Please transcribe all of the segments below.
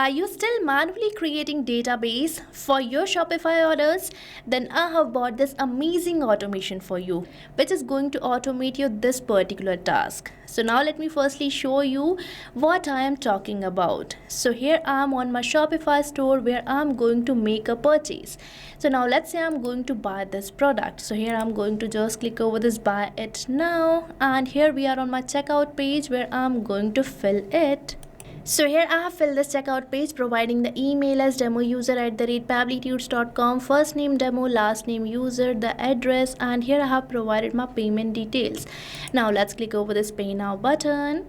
Are you still manually creating database for your Shopify orders? Then I have bought this amazing automation for you, which is going to automate you this particular task. So now let me firstly show you what I am talking about. So here I am on my Shopify store where I am going to make a purchase. So now let's say I'm going to buy this product. So here I'm going to just click over this buy it now, and here we are on my checkout page where I'm going to fill it. So here I have filled this checkout page providing the email as demoUser@pabblytunes.com, first name demo, last name user, the address, and here I have provided my payment details. Now let's click over this pay now button.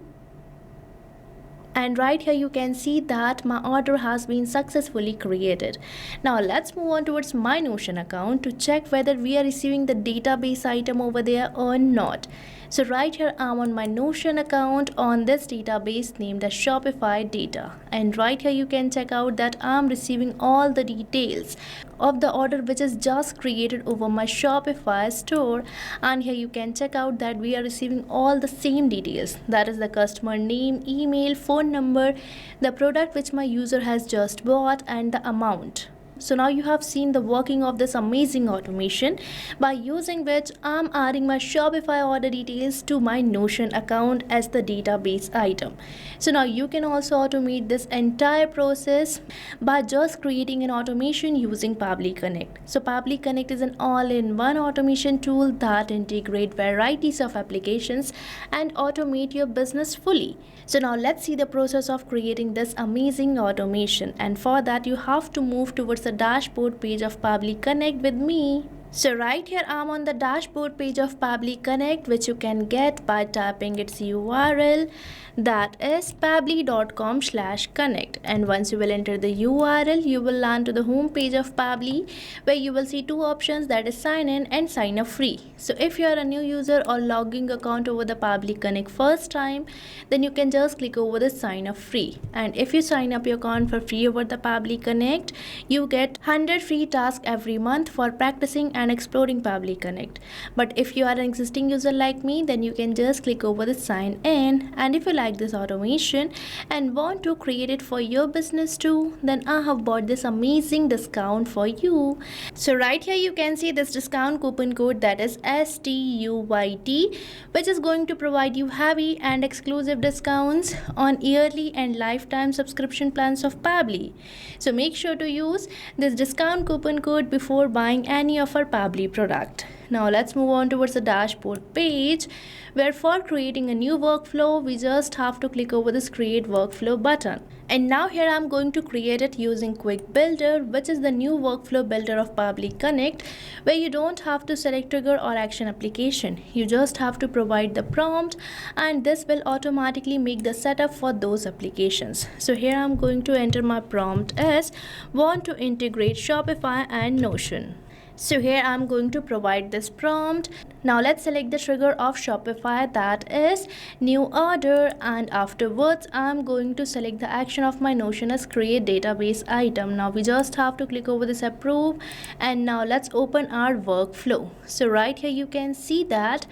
And right here you can see that my order has been successfully created. Now let's move on towards my Notion account to check whether we are receiving the database item over there or not. So right here I'm on my Notion account on this database named as Shopify data, and right here you can check out that I'm receiving all the details of the order which is just created over my Shopify store. And here you can check out that we are receiving all the same details, that is the customer name, email, phone number, the product which my user has just bought, and the amount. So now you have seen the working of this amazing automation by using which I'm adding my Shopify order details to my Notion account as the database item. So now you can also automate this entire process by just creating an automation using Pabbly Connect. So Pabbly Connect is an all-in-one automation tool that integrates varieties of applications and automate your business fully. So now let's see the process of creating this amazing automation, and for that you have to move towards the dashboard page of Pabbly Connect with me. So right here I'm on the dashboard page of Pabbly Connect, which you can get by typing its URL, that is pabbly.com/connect, and once you will enter the URL you will land to the home page of Pabbly where you will see two options, that is sign in and sign up free. So if you are a new user or logging account over the Pabbly Connect first time, then you can just click over the sign up free, and if you sign up your account for free over the Pabbly Connect, you get 100 free tasks every month for practicing and exploring Pabbly Connect. But if you are an existing user like me, then you can just click over the sign in, and if you like this automation and want to create it for your business too, then I have bought this amazing discount for you. So right here you can see this discount coupon code, that is STUYT, which is going to provide you heavy and exclusive discounts on yearly and lifetime subscription plans of Pabbly. So make sure to use this discount coupon code before buying any of our Pabbly product. Now let's move on towards the dashboard page, where for creating a new workflow we just have to click over this create workflow button. And now here I'm going to create it using Quick Builder, which is the new workflow builder of Pabbly Connect, where you don't have to select trigger or action application. You just have to provide the prompt, and this will automatically make the setup for those applications. So here I'm going to enter my prompt as want to integrate Shopify and Notion. So here I'm going to provide this prompt. Now let's select the trigger of Shopify, that is new order, and afterwards I'm going to select the action of my Notion as create database item. Now we just have to click over this approve, and now let's open our workflow. So right here you can see that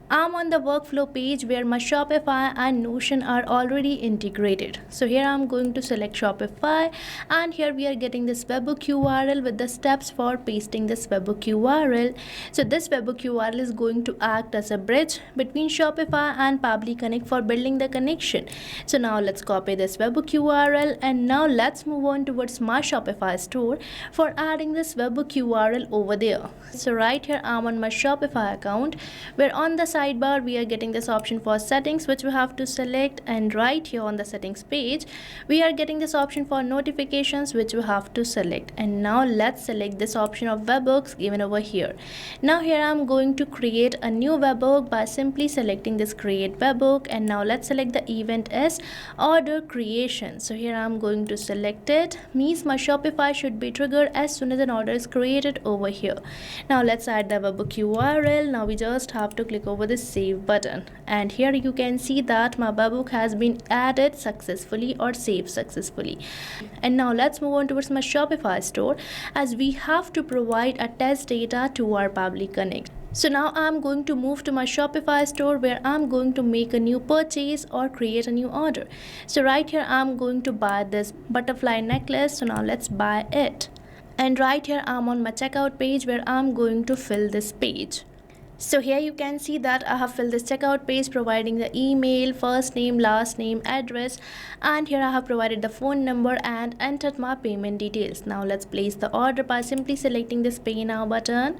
I'm on the workflow page where my Shopify and Notion are already integrated. So here I'm going to select Shopify, and here we are getting this webhook URL with the steps for pasting this webhook URL. So this webhook URL is going to act as a bridge between Shopify and Pabbly Connect for building the connection. So now let's copy this webhook URL, and now let's move on towards my Shopify store for adding this webhook URL over there. So right here I'm on my Shopify account, where on the sidebar we are getting this option for settings, which we have to select, and right here on the settings page we are getting this option for notifications, which we have to select. And now let's select this option of webhooks given over here. Now here I'm going to create a new webhook by simply selecting this create webhook, and now let's select the event as order creation. So here I'm going to select it, means my Shopify should be triggered as soon as an order is created over here. Now let's add the webhook URL. Now we just have to click over the save button, and here you can see that my webhook has been added successfully or saved successfully. And now let's move on towards my Shopify store, as we have to provide a test data to our Pabbly Connect. So now I'm going to move to my Shopify store where I'm going to make a new purchase or create a new order. So right here I'm going to buy this butterfly necklace. So now let's buy it. And right here I'm on my checkout page where I'm going to fill this page. So here you can see that I have filled this checkout page providing the email, first name, last name, address, and here I have provided the phone number and entered my payment details. Now let's place the order by simply selecting this pay now button,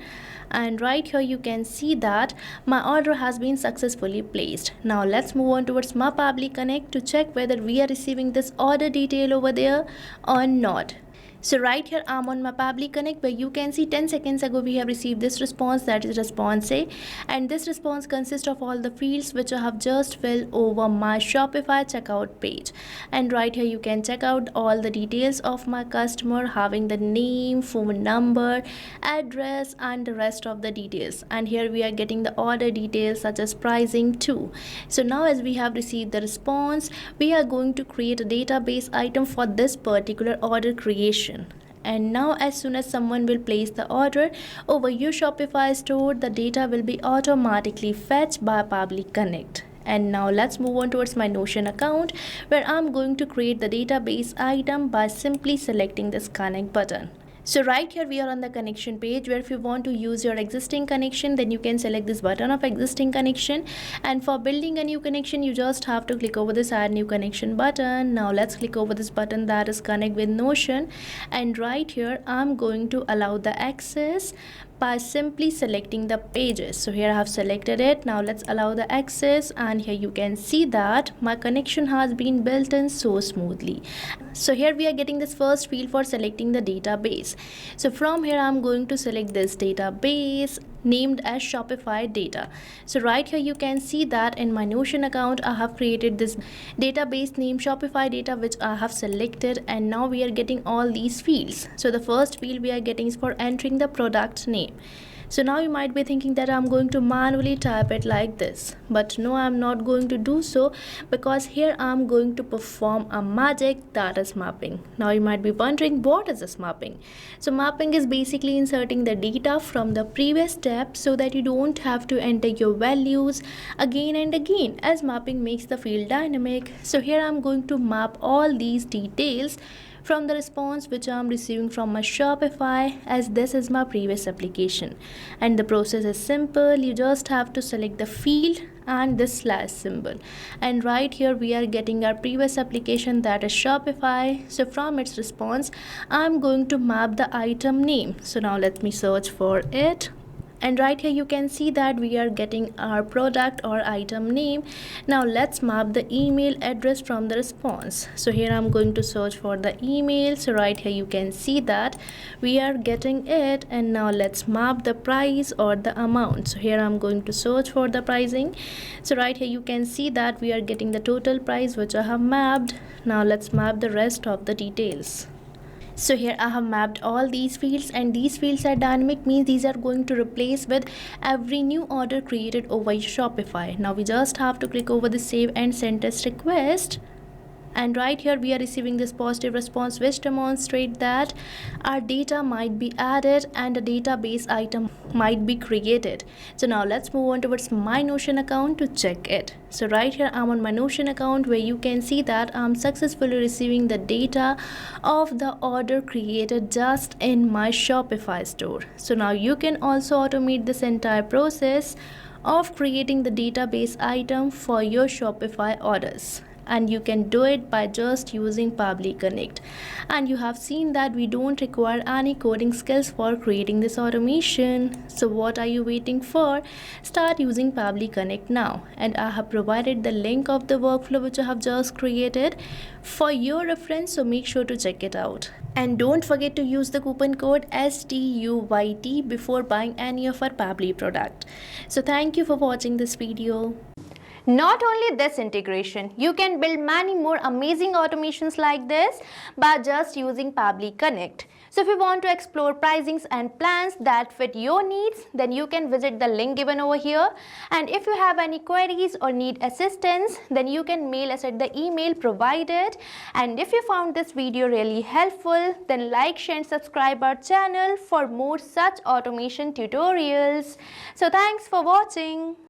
and right here you can see that my order has been successfully placed. Now let's move on towards my Pabbly Connect to check whether we are receiving this order detail over there or not. So right here I'm on my Pabbly Connect where you can see 10 seconds ago we have received this response, that is response A, and this response consists of all the fields which I have just filled over my Shopify checkout page. And right here you can check out all the details of my customer having the name, phone number, address and the rest of the details. And here we are getting the order details such as pricing too. So now as we have received the response, we are going to create a database item for this particular order creation. And now as soon as someone will place the order over your Shopify store, the data will be automatically fetched by Pabbly Connect. And now let's move on towards my Notion account where I'm going to create the database item by simply selecting this connect button. So right here we are on the connection page where if you want to use your existing connection, then you can select this button of existing connection, and for building a new connection you just have to click over this add new connection button. Now let's click over this button that is connect with Notion, and right here I'm going to allow the access by simply selecting the pages. So here I have selected it. Now let's allow the access, and here you can see that my connection has been built in so smoothly. So here we are getting this first field for selecting the database. So from here I'm going to select this database named as Shopify data. So right here you can see that in my Notion account I have created this database named Shopify data which I have selected, and now we are getting all these fields. So the first field we are getting is for entering the product name. So now you might be thinking that I'm going to manually type it like this, but no, I'm not going to do so because here I'm going to perform a magic, that is mapping. Now you might be wondering, what is this mapping? So mapping is basically inserting the data from the previous step so that you don't have to enter your values again and again, as mapping makes the field dynamic. So here I'm going to map all these details from the response which I am receiving from my Shopify, as this is my previous application. And the process is simple. You just have to select the field and this slash symbol, and right here we are getting our previous application, that is Shopify. So from its response I'm going to map the item name. So now let me search for it. And right here you can see that we are getting our product or item name. Now let's map the email address from the response. So here I'm going to search for the email. So right here you can see that we are getting it, and now let's map the price or the amount. So here I'm going to search for the pricing. So right here you can see that we are getting the total price which I have mapped. Now let's map the rest of the details. So here I have mapped all these fields, and these fields are dynamic, means these are going to replace with every new order created over Shopify. Now we just have to click over the save and send test request. And right here we are receiving this positive response which demonstrates that our data might be added and a database item might be created. So now let's move on towards my Notion account to check it. So right here I'm on my Notion account where you can see that I'm successfully receiving the data of the order created just in my Shopify store. So now you can also automate this entire process of creating the database item for your Shopify orders. And you can do it by just using Pabbly Connect. And you have seen that we don't require any coding skills for creating this automation. So what are you waiting for? Start using Pabbly Connect now. And I have provided the link of the workflow which I have just created for your reference, so make sure to check it out. And don't forget to use the coupon code STUYT before buying any of our Pabbly product. So thank you for watching this video. Not only this integration, you can build many more amazing automations like this by just using Pabbly Connect. So if you want to explore pricings and plans that fit your needs, then you can visit the link given over here. And if you have any queries or need assistance, then you can mail us at the email provided. And if you found this video really helpful, then like, share and subscribe our channel for more such automation tutorials. So thanks for watching.